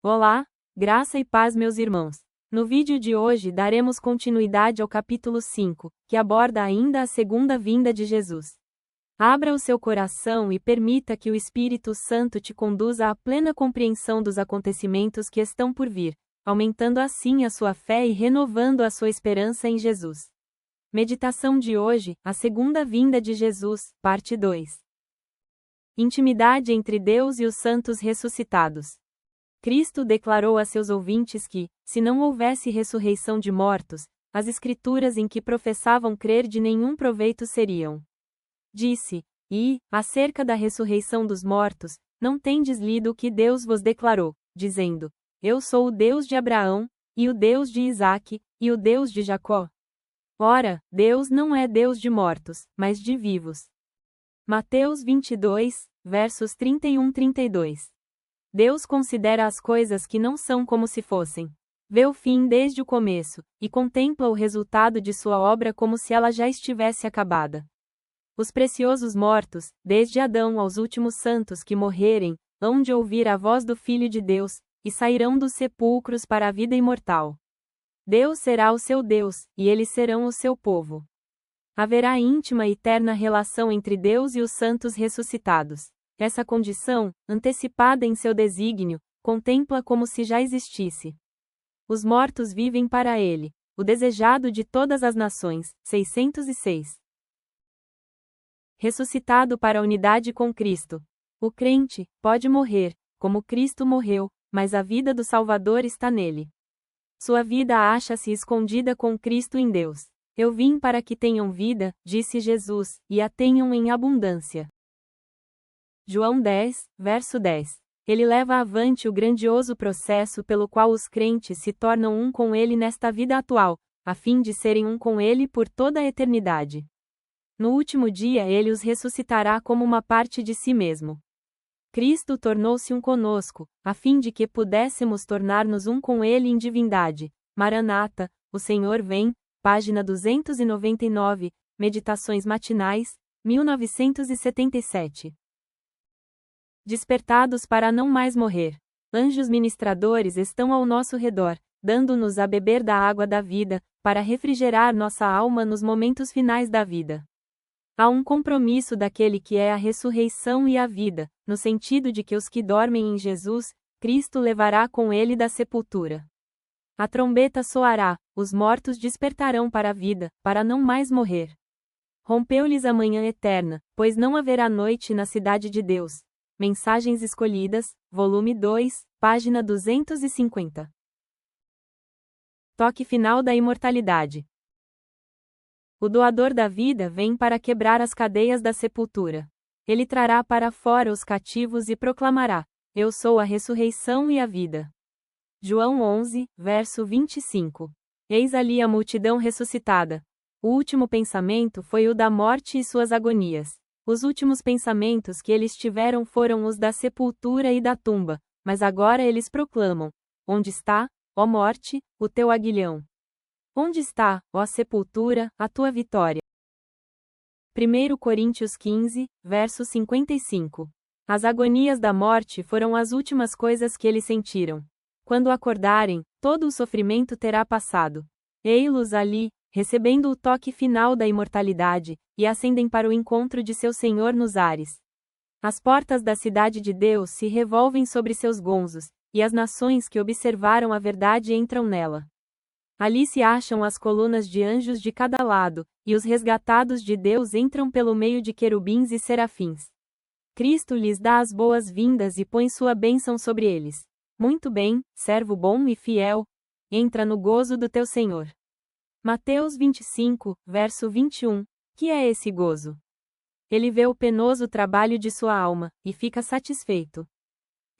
Olá, graça e paz, meus irmãos. No vídeo de hoje daremos continuidade ao capítulo 5, que aborda ainda a segunda vinda de Jesus. Abra o seu coração e permita que o Espírito Santo te conduza à plena compreensão dos acontecimentos que estão por vir, aumentando assim a sua fé e renovando a sua esperança em Jesus. Meditação de hoje, a segunda vinda de Jesus, parte 2. Intimidade entre Deus e os santos ressuscitados. Cristo declarou a seus ouvintes que, se não houvesse ressurreição de mortos, as escrituras em que professavam crer de nenhum proveito seriam. Disse: E, acerca da ressurreição dos mortos, não tendes lido o que Deus vos declarou, dizendo: Eu sou o Deus de Abraão, e o Deus de Isaque, e o Deus de Jacó? Ora, Deus não é Deus de mortos, mas de vivos. Mateus 22, versos 31-32. Deus considera as coisas que não são como se fossem. Vê o fim desde o começo, e contempla o resultado de sua obra como se ela já estivesse acabada. Os preciosos mortos, desde Adão aos últimos santos que morrerem, hão de ouvir a voz do Filho de Deus, e sairão dos sepulcros para a vida imortal. Deus será o seu Deus, e eles serão o seu povo. Haverá íntima e eterna relação entre Deus e os santos ressuscitados. Essa condição, antecipada em seu desígnio, contempla como se já existisse. Os mortos vivem para ele, o desejado de todas as nações. 606. Ressuscitado para a unidade com Cristo. O crente pode morrer, como Cristo morreu, mas a vida do Salvador está nele. Sua vida acha-se escondida com Cristo em Deus. Eu vim para que tenham vida, disse Jesus, e a tenham em abundância. João 10, verso 10. Ele leva avante o grandioso processo pelo qual os crentes se tornam um com ele nesta vida atual, a fim de serem um com ele por toda a eternidade. No último dia ele os ressuscitará como uma parte de si mesmo. Cristo tornou-se um conosco, a fim de que pudéssemos tornar-nos um com ele em divindade. Maranata, o Senhor vem, página 299, Meditações Matinais, 1977. Despertados para não mais morrer. Anjos ministradores estão ao nosso redor, dando-nos a beber da água da vida, para refrigerar nossa alma nos momentos finais da vida. Há um compromisso daquele que é a ressurreição e a vida, no sentido de que os que dormem em Jesus, Cristo levará com ele da sepultura. A trombeta soará, os mortos despertarão para a vida, para não mais morrer. Rompeu-lhes a manhã eterna, pois não haverá noite na cidade de Deus. Mensagens Escolhidas, volume 2, página 250. Toque final da imortalidade. O doador da vida vem para quebrar as cadeias da sepultura. Ele trará para fora os cativos e proclamará: Eu sou a ressurreição e a vida. João 11, verso 25. Eis ali a multidão ressuscitada. O último pensamento foi o da morte e suas agonias. Os últimos pensamentos que eles tiveram foram os da sepultura e da tumba, mas agora eles proclamam: Onde está, ó morte, o teu aguilhão? Onde está, ó sepultura, a tua vitória? 1 Coríntios 15, verso 55. As agonias da morte foram as últimas coisas que eles sentiram. Quando acordarem, todo o sofrimento terá passado. Ei-los ali, recebendo o toque final da imortalidade, e ascendem para o encontro de seu Senhor nos ares. As portas da cidade de Deus se revolvem sobre seus gonzos, e as nações que observaram a verdade entram nela. Ali se acham as colunas de anjos de cada lado, e os resgatados de Deus entram pelo meio de querubins e serafins. Cristo lhes dá as boas-vindas e põe sua bênção sobre eles. Muito bem, servo bom e fiel, entra no gozo do teu Senhor. Mateus 25, verso 21. Que é esse gozo? Ele vê o penoso trabalho de sua alma, e fica satisfeito.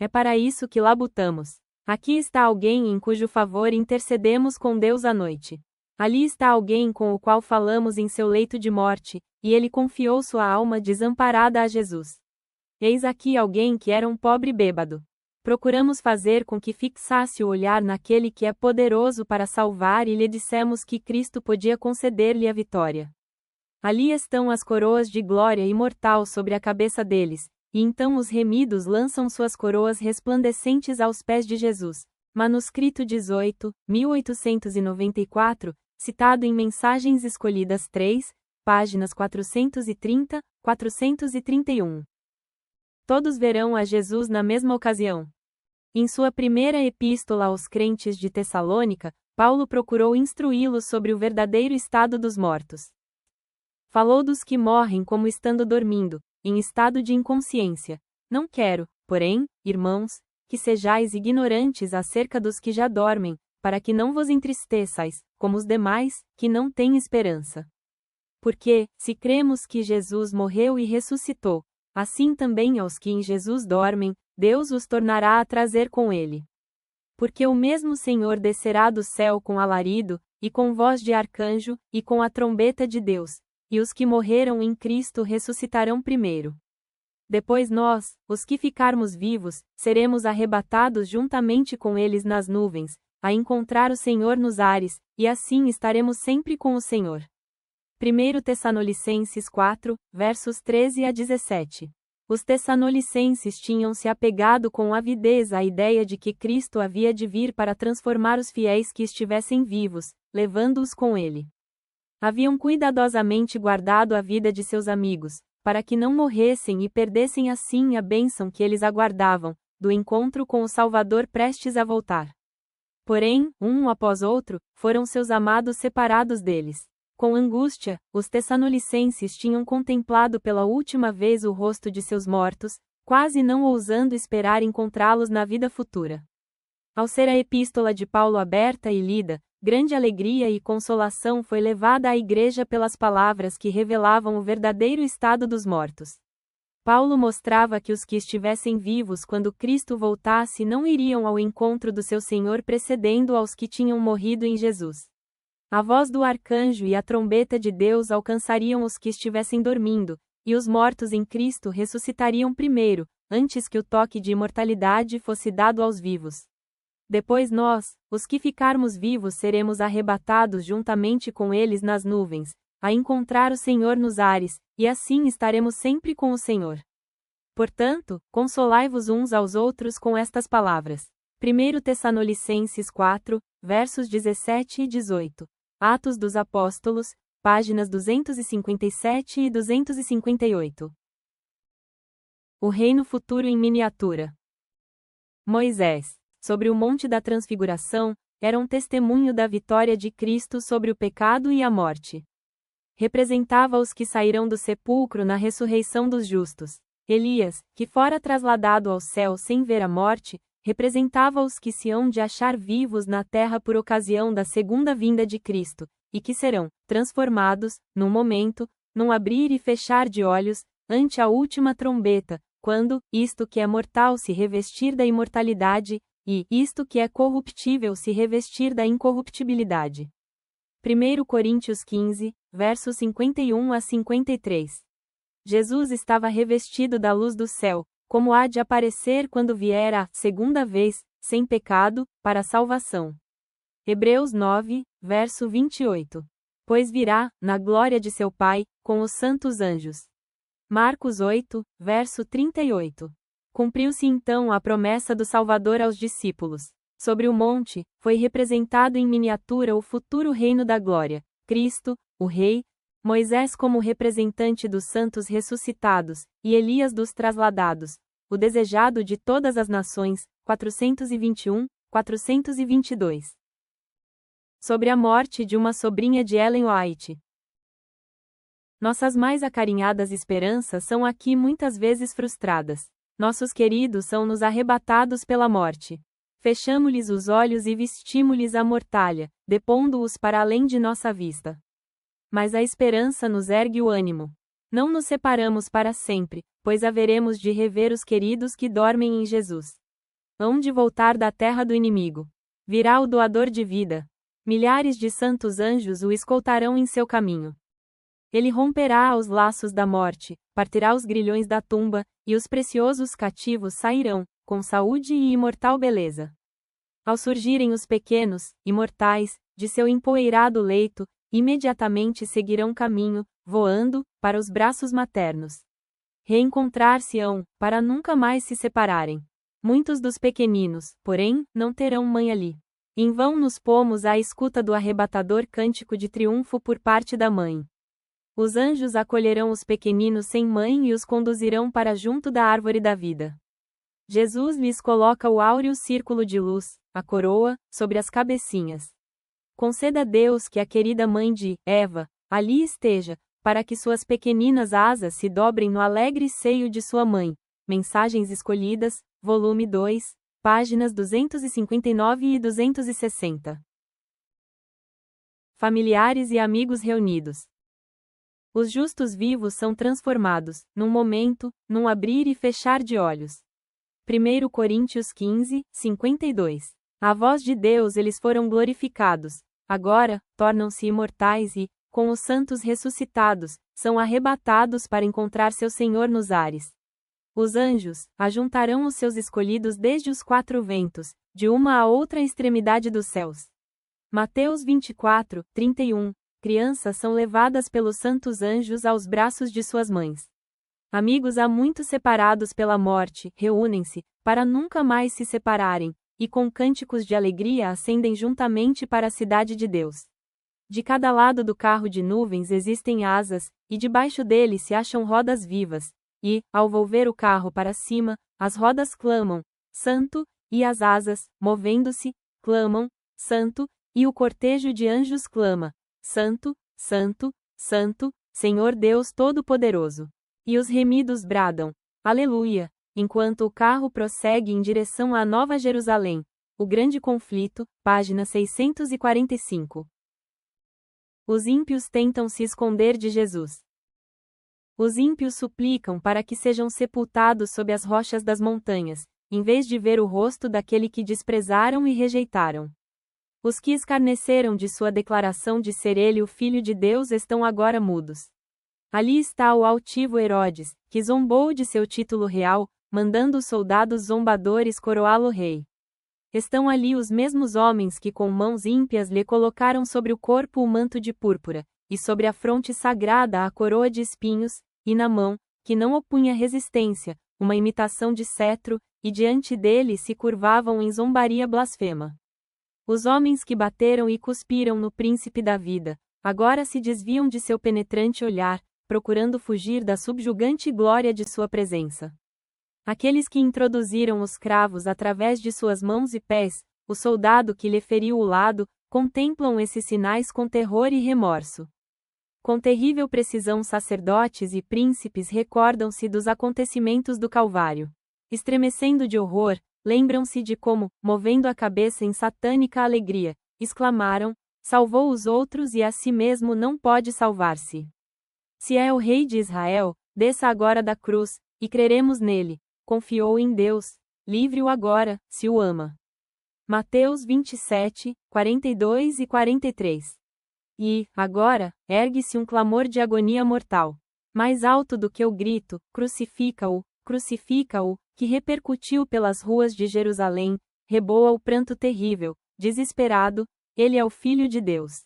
É para isso que labutamos. Aqui está alguém em cujo favor intercedemos com Deus à noite. Ali está alguém com o qual falamos em seu leito de morte, e ele confiou sua alma desamparada a Jesus. Eis aqui alguém que era um pobre bêbado. Procuramos fazer com que fixasse o olhar naquele que é poderoso para salvar e lhe dissemos que Cristo podia conceder-lhe a vitória. Ali estão as coroas de glória imortal sobre a cabeça deles, E então os remidos lançam suas coroas resplandecentes aos pés de Jesus. Manuscrito 18, 1894, citado em Mensagens Escolhidas 3, páginas 430, 431. Todos verão a Jesus na mesma ocasião. Em sua primeira epístola aos crentes de Tessalônica, Paulo procurou instruí-los sobre o verdadeiro estado dos mortos. Falou dos que morrem como estando dormindo, em estado de inconsciência. Não quero, porém, irmãos, que sejais ignorantes acerca dos que já dormem, para que não vos entristeçais, como os demais, que não têm esperança. Porque, se cremos que Jesus morreu e ressuscitou, assim também aos que em Jesus dormem, Deus os tornará a trazer com ele. Porque o mesmo Senhor descerá do céu com alarido, e com voz de arcanjo, e com a trombeta de Deus, e os que morreram em Cristo ressuscitarão primeiro. Depois nós, os que ficarmos vivos, seremos arrebatados juntamente com eles nas nuvens, a encontrar o Senhor nos ares, e assim estaremos sempre com o Senhor. 1 Tessalonicenses 4, versos 13 a 17. Os tessalonicenses tinham se apegado com avidez à ideia de que Cristo havia de vir para transformar os fiéis que estivessem vivos, levando-os com ele. Haviam cuidadosamente guardado a vida de seus amigos, para que não morressem e perdessem assim a bênção que eles aguardavam, do encontro com o Salvador prestes a voltar. Porém, um após outro, foram seus amados separados deles. Com angústia, os tessalonicenses tinham contemplado pela última vez o rosto de seus mortos, quase não ousando esperar encontrá-los na vida futura. Ao ser a epístola de Paulo aberta e lida, grande alegria e consolação foi levada à igreja pelas palavras que revelavam o verdadeiro estado dos mortos. Paulo mostrava que os que estivessem vivos quando Cristo voltasse não iriam ao encontro do seu Senhor precedendo aos que tinham morrido em Jesus. A voz do arcanjo e a trombeta de Deus alcançariam os que estivessem dormindo, e os mortos em Cristo ressuscitariam primeiro, antes que o toque de imortalidade fosse dado aos vivos. Depois nós, os que ficarmos vivos, seremos arrebatados juntamente com eles nas nuvens, a encontrar o Senhor nos ares, e assim estaremos sempre com o Senhor. Portanto, consolai-vos uns aos outros com estas palavras. 1 Tessalonicenses 4, versos 17 e 18. Atos dos Apóstolos, páginas 257 e 258. O reino futuro em miniatura. Moisés, sobre o Monte da Transfiguração, era um testemunho da vitória de Cristo sobre o pecado e a morte. Representava os que sairão do sepulcro na ressurreição dos justos. Elias, que fora trasladado ao céu sem ver a morte, representava os que se hão de achar vivos na terra por ocasião da segunda vinda de Cristo, e que serão transformados, num momento, num abrir e fechar de olhos, ante a última trombeta, quando isto que é mortal se revestir da imortalidade, e isto que é corruptível se revestir da incorruptibilidade. 1 Coríntios 15, versos 51 a 53. Jesus estava revestido da luz do céu, como há de aparecer quando vier a segunda vez, sem pecado, para a salvação. Hebreus 9, verso 28. Pois virá, na glória de seu Pai, com os santos anjos. Marcos 8, verso 38. Cumpriu-se então a promessa do Salvador aos discípulos. Sobre o monte, foi representado em miniatura o futuro reino da glória, Cristo, o Rei, Moisés como representante dos santos ressuscitados, e Elias dos trasladados, o desejado de todas as nações, 421, 422. Sobre a morte de uma sobrinha de Ellen White. Nossas mais acarinhadas esperanças são aqui muitas vezes frustradas. Nossos queridos são-nos arrebatados pela morte. Fechamo-lhes os olhos e vestimos-lhes a mortalha, depondo-os para além de nossa vista. Mas a esperança nos ergue o ânimo. Não nos separamos para sempre, pois haveremos de rever os queridos que dormem em Jesus. Hão de voltar da terra do inimigo. Virá o doador de vida. Milhares de santos anjos o escoltarão em seu caminho. Ele romperá os laços da morte, partirá os grilhões da tumba, e os preciosos cativos sairão, com saúde e imortal beleza. Ao surgirem os pequenos, imortais, de seu empoeirado leito, imediatamente seguirão caminho, voando, para os braços maternos. reencontrar-se-ão, para nunca mais se separarem. Muitos dos pequeninos, porém, não terão mãe ali. Em vão nos pomos à escuta do arrebatador cântico de triunfo por parte da mãe. Os anjos acolherão os pequeninos sem mãe e os conduzirão para junto da árvore da vida. Jesus lhes coloca o áureo círculo de luz, a coroa, sobre as cabecinhas. Conceda a Deus que a querida mãe de Eva ali esteja, para que suas pequeninas asas se dobrem no alegre seio de sua mãe. Mensagens Escolhidas, volume 2, páginas 259 e 260. Familiares e amigos reunidos. Os justos vivos são transformados, num momento, num abrir e fechar de olhos. 1 Coríntios 15, 52. À voz de Deus eles foram glorificados, agora, tornam-se imortais e, com os santos ressuscitados, são arrebatados para encontrar seu Senhor nos ares. Os anjos ajuntarão os seus escolhidos desde os quatro ventos, de uma a outra extremidade dos céus. Mateus 24, 31. Crianças são levadas pelos santos anjos aos braços de suas mães. Amigos há muito separados pela morte, reúnem-se, para nunca mais se separarem, e com cânticos de alegria ascendem juntamente para a cidade de Deus. De cada lado do carro de nuvens existem asas, e debaixo dele se acham rodas vivas, e, ao volver o carro para cima, as rodas clamam, Santo, e as asas, movendo-se, clamam, Santo, e o cortejo de anjos clama, Santo, Santo, Santo, Senhor Deus Todo-Poderoso. E os remidos bradam, Aleluia, enquanto o carro prossegue em direção à Nova Jerusalém. O Grande Conflito, página 645. Os ímpios tentam se esconder de Jesus. Os ímpios suplicam para que sejam sepultados sob as rochas das montanhas, em vez de ver o rosto daquele que desprezaram e rejeitaram. Os que escarneceram de sua declaração de ser ele o Filho de Deus estão agora mudos. Ali está o altivo Herodes, que zombou de seu título real, mandando os soldados zombadores coroá-lo rei. Estão ali os mesmos homens que com mãos ímpias lhe colocaram sobre o corpo o manto de púrpura, e sobre a fronte sagrada a coroa de espinhos, e na mão, que não opunha resistência, uma imitação de cetro, e diante dele se curvavam em zombaria blasfema. Os homens que bateram e cuspiram no príncipe da vida, agora se desviam de seu penetrante olhar, procurando fugir da subjugante glória de sua presença. Aqueles que introduziram os cravos através de suas mãos e pés, o soldado que lhe feriu o lado, contemplam esses sinais com terror e remorso. Com terrível precisão sacerdotes e príncipes recordam-se dos acontecimentos do Calvário. Estremecendo de horror, lembram-se de como, movendo a cabeça em satânica alegria, exclamaram, salvou os outros e a si mesmo não pode salvar-se. Se é o Rei de Israel, desça agora da cruz, e creremos nele. Confiou em Deus, livre-o agora, se o ama. Mateus 27, 42 e 43. E, agora, ergue-se um clamor de agonia mortal. Mais alto do que o grito, crucifica-o, que repercutiu pelas ruas de Jerusalém, reboa o pranto terrível, desesperado, ele é o Filho de Deus.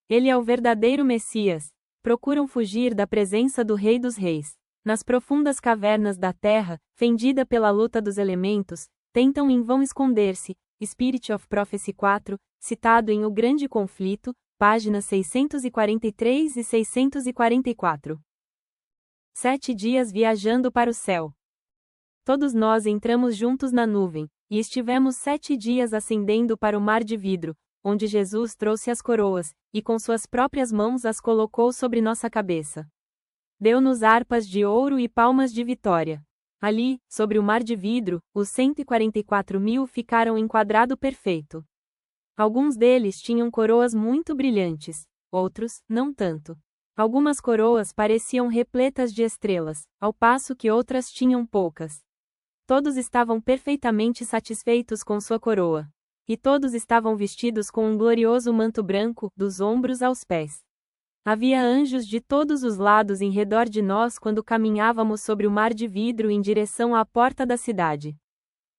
Ele é o verdadeiro Messias. Procuram fugir da presença do Rei dos Reis. Nas profundas cavernas da terra, fendida pela luta dos elementos, tentam em vão esconder-se. Spirit of Prophecy 4, citado em O Grande Conflito, páginas 643 e 644. 7 dias viajando para o céu. Todos nós entramos juntos na nuvem, e estivemos 7 dias ascendendo para o mar de vidro, onde Jesus trouxe as coroas, e com suas próprias mãos as colocou sobre nossa cabeça. Deu-nos harpas de ouro e palmas de vitória. Ali, sobre o mar de vidro, os 144.000 ficaram em quadrado perfeito. Alguns deles tinham coroas muito brilhantes, outros, não tanto. Algumas coroas pareciam repletas de estrelas, ao passo que outras tinham poucas. Todos estavam perfeitamente satisfeitos com sua coroa. E todos estavam vestidos com um glorioso manto branco, dos ombros aos pés. Havia anjos de todos os lados em redor de nós quando caminhávamos sobre o mar de vidro em direção à porta da cidade.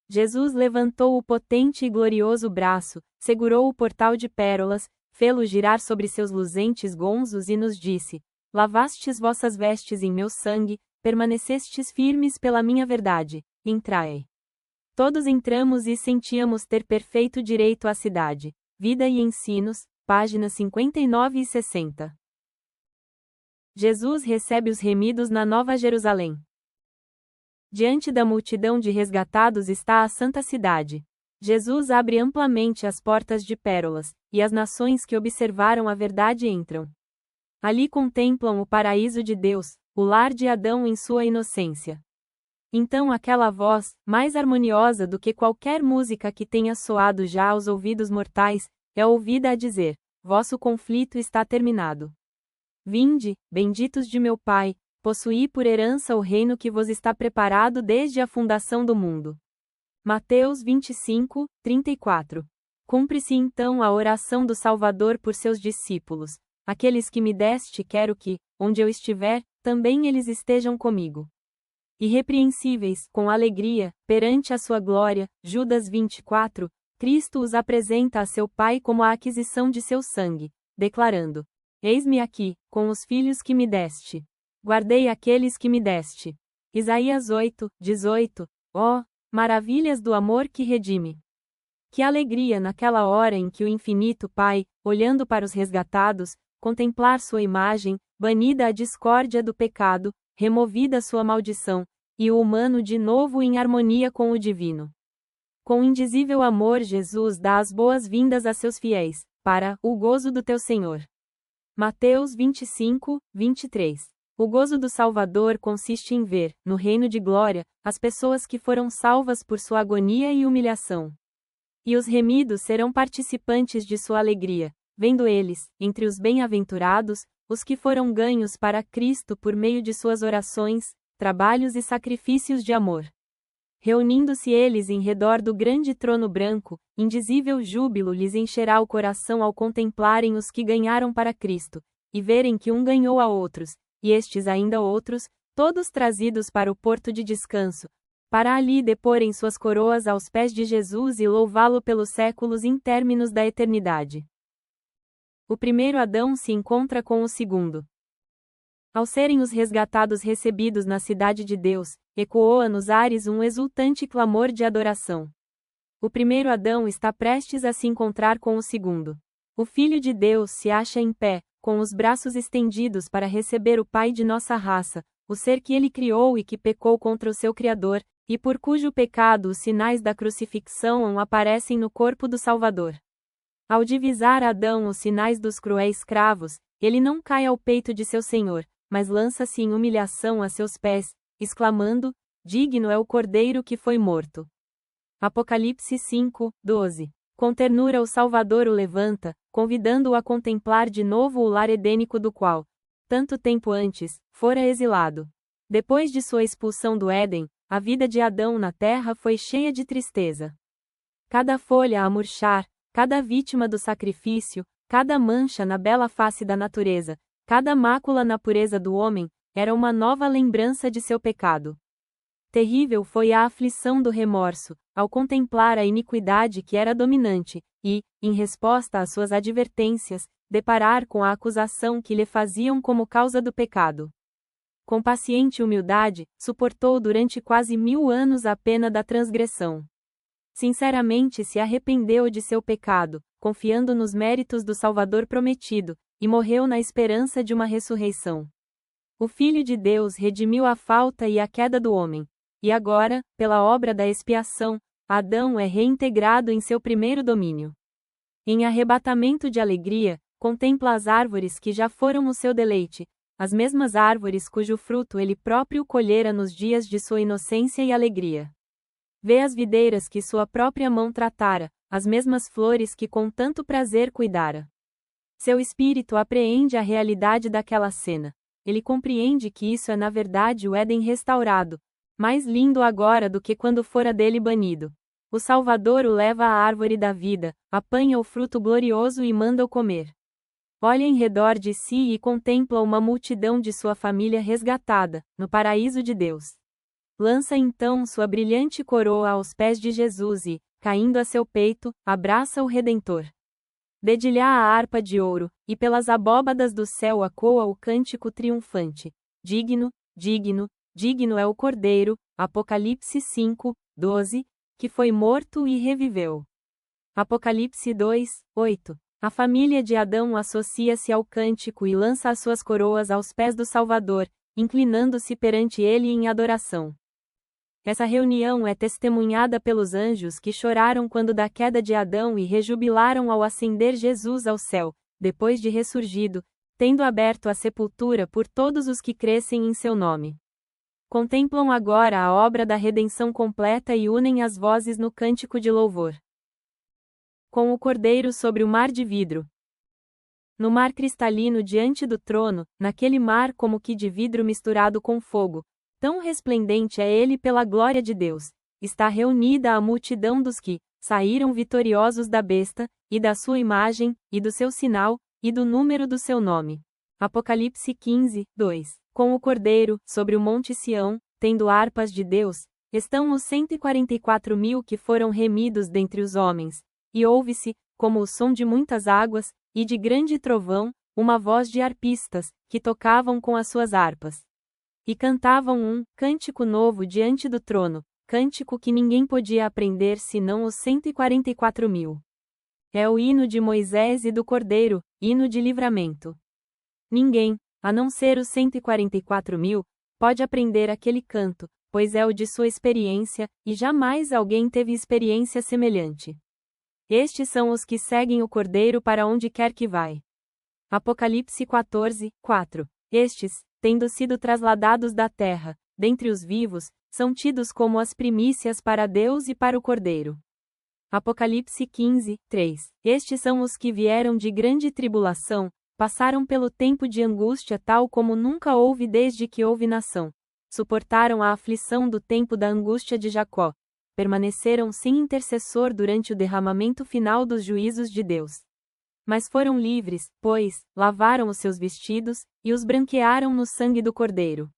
Jesus levantou o potente e glorioso braço, segurou o portal de pérolas, fê-lo girar sobre seus luzentes gonzos e nos disse: Lavastes vossas vestes em meu sangue, permanecestes firmes pela minha verdade, entrai. Todos entramos e sentíamos ter perfeito direito à cidade. Vida e Ensinos, páginas 59 e 60. Jesus recebe os remidos na Nova Jerusalém. Diante da multidão de resgatados está a Santa Cidade. Jesus abre amplamente as portas de pérolas, e as nações que observaram a verdade entram. Ali contemplam o paraíso de Deus, o lar de Adão em sua inocência. Então aquela voz, mais harmoniosa do que qualquer música que tenha soado já aos ouvidos mortais, é ouvida a dizer: vosso conflito está terminado. Vinde, benditos de meu Pai, possuí por herança o reino que vos está preparado desde a fundação do mundo. Mateus 25, 34. Cumpre-se então a oração do Salvador por seus discípulos: aqueles que me deste quero que, onde eu estiver, também eles estejam comigo. Irrepreensíveis, com alegria, perante a sua glória, Judas 24, Cristo os apresenta a seu Pai como a aquisição de seu sangue, declarando: eis-me aqui, com os filhos que me deste. Guardei aqueles que me deste. Isaías 8, 18. Ó, maravilhas do amor que redime! Que alegria naquela hora em que o infinito Pai, olhando para os resgatados, contemplar sua imagem, banida a discórdia do pecado, removida sua maldição, e o humano de novo em harmonia com o divino. Com indizível amor Jesus dá as boas-vindas a seus fiéis, para o gozo do teu Senhor. Mateus 25, 23. O gozo do Salvador consiste em ver, no reino de glória, as pessoas que foram salvas por sua agonia e humilhação. E os remidos serão participantes de sua alegria, vendo eles, entre os bem-aventurados, os que foram ganhos para Cristo por meio de suas orações, trabalhos e sacrifícios de amor. Reunindo-se eles em redor do grande trono branco, indizível júbilo lhes encherá o coração ao contemplarem os que ganharam para Cristo, e verem que um ganhou a outros, e estes ainda outros, todos trazidos para o porto de descanso, para ali deporem suas coroas aos pés de Jesus e louvá-lo pelos séculos intérminos da eternidade. O primeiro Adão se encontra com o segundo. Ao serem os resgatados recebidos na cidade de Deus, ecoou nos ares um exultante clamor de adoração. O primeiro Adão está prestes a se encontrar com o segundo. O Filho de Deus se acha em pé, com os braços estendidos para receber o Pai de nossa raça, o ser que ele criou e que pecou contra o seu Criador, e por cujo pecado os sinais da crucifixão aparecem no corpo do Salvador. Ao divisar Adão os sinais dos cruéis cravos, ele não cai ao peito de seu Senhor, mas lança-se em humilhação a seus pés, exclamando: digno é o Cordeiro que foi morto. Apocalipse 5, 12. Com ternura o Salvador o levanta, convidando-o a contemplar de novo o lar edênico do qual, tanto tempo antes, fora exilado. Depois de sua expulsão do Éden, a vida de Adão na terra foi cheia de tristeza. Cada folha a murchar, cada vítima do sacrifício, cada mancha na bela face da natureza, cada mácula na pureza do homem, era uma nova lembrança de seu pecado. Terrível foi a aflição do remorso, ao contemplar a iniquidade que era dominante, e, em resposta às suas advertências, deparar com a acusação que lhe faziam como causa do pecado. Com paciente humildade, suportou durante quase 1000 anos a pena da transgressão. Sinceramente se arrependeu de seu pecado, confiando nos méritos do Salvador prometido, e morreu na esperança de uma ressurreição. O Filho de Deus redimiu a falta e a queda do homem. E agora, pela obra da expiação, Adão é reintegrado em seu primeiro domínio. Em arrebatamento de alegria, contempla as árvores que já foram o seu deleite, as mesmas árvores cujo fruto ele próprio colhera nos dias de sua inocência e alegria. Vê as videiras que sua própria mão tratara, as mesmas flores que com tanto prazer cuidara. Seu espírito apreende a realidade daquela cena. Ele compreende que isso é na verdade o Éden restaurado, mais lindo agora do que quando fora dele banido. O Salvador o leva à árvore da vida, apanha o fruto glorioso e manda-o comer. Olha em redor de si e contempla uma multidão de sua família resgatada, no paraíso de Deus. Lança então sua brilhante coroa aos pés de Jesus e, caindo a seu peito, abraça o Redentor. Dedilhar a harpa de ouro, e pelas abóbadas do céu acoa o cântico triunfante: digno, digno, digno é o Cordeiro, Apocalipse 5, 12, que foi morto e reviveu. Apocalipse 2, 8. A família de Adão associa-se ao cântico e lança as suas coroas aos pés do Salvador, inclinando-se perante ele em adoração. Essa reunião é testemunhada pelos anjos que choraram quando da queda de Adão e rejubilaram ao ascender Jesus ao céu, depois de ressurgido, tendo aberto a sepultura por todos os que crescem em seu nome. Contemplam agora a obra da redenção completa e unem as vozes no cântico de louvor. Com o Cordeiro sobre o mar de vidro. No mar cristalino diante do trono, naquele mar como que de vidro misturado com fogo, tão resplendente é ele pela glória de Deus, está reunida a multidão dos que saíram vitoriosos da besta, e da sua imagem, e do seu sinal, e do número do seu nome. Apocalipse 15, 2. Com o Cordeiro, sobre o monte Sião, tendo harpas de Deus, estão os 144.000 que foram remidos dentre os homens, e ouve-se, como o som de muitas águas, e de grande trovão, uma voz de harpistas, que tocavam com as suas harpas. E cantavam um cântico novo diante do trono, cântico que ninguém podia aprender senão os 144.000. É o hino de Moisés e do Cordeiro, hino de livramento. Ninguém, a não ser os 144.000, pode aprender aquele canto, pois é o de sua experiência, e jamais alguém teve experiência semelhante. Estes são os que seguem o Cordeiro para onde quer que vai. Apocalipse 14, 4. Estes, tendo sido trasladados da terra, dentre os vivos, são tidos como as primícias para Deus e para o Cordeiro. Apocalipse 15, 3. Estes são os que vieram de grande tribulação, passaram pelo tempo de angústia tal como nunca houve desde que houve nação. Suportaram a aflição do tempo da angústia de Jacó. Permaneceram sem intercessor durante o derramamento final dos juízos de Deus. Mas foram livres, pois, lavaram os seus vestidos, e os branquearam no sangue do Cordeiro.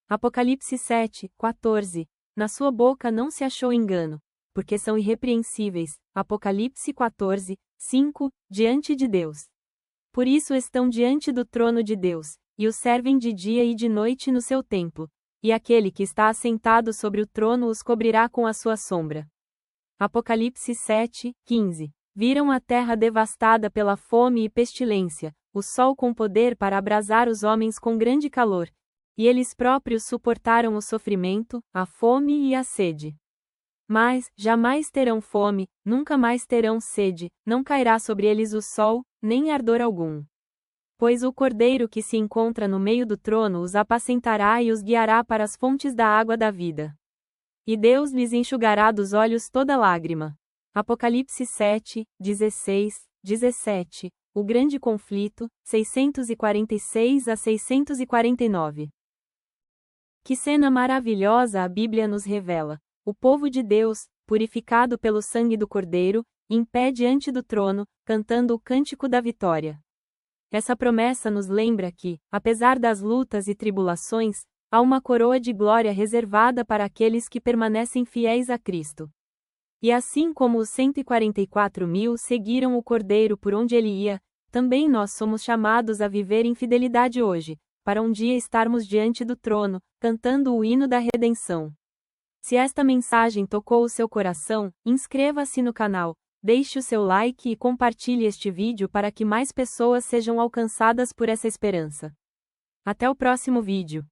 Apocalipse 7, 14. Na sua boca não se achou engano, porque são irrepreensíveis. Apocalipse 14, 5. Diante de Deus. Por isso estão diante do trono de Deus, e o servem de dia e de noite no seu templo, e aquele que está assentado sobre o trono os cobrirá com a sua sombra. Apocalipse 7, 15. Viram a terra devastada pela fome e pestilência, o sol com poder para abrasar os homens com grande calor, e eles próprios suportaram o sofrimento, a fome e a sede. Mas, jamais terão fome, nunca mais terão sede, não cairá sobre eles o sol, nem ardor algum. Pois o Cordeiro que se encontra no meio do trono os apacentará e os guiará para as fontes da água da vida. E Deus lhes enxugará dos olhos toda lágrima. Apocalipse 7, 16, 17. O grande conflito, 646 a 649. Que cena maravilhosa a Bíblia nos revela. O povo de Deus, purificado pelo sangue do Cordeiro, em pé diante do trono, cantando o cântico da vitória. Essa promessa nos lembra que, apesar das lutas e tribulações, há uma coroa de glória reservada para aqueles que permanecem fiéis a Cristo. E assim como os 144.000 seguiram o Cordeiro por onde ele ia, também nós somos chamados a viver em fidelidade hoje, para um dia estarmos diante do trono, cantando o hino da redenção. Se esta mensagem tocou o seu coração, inscreva-se no canal, deixe o seu like e compartilhe este vídeo para que mais pessoas sejam alcançadas por essa esperança. Até o próximo vídeo.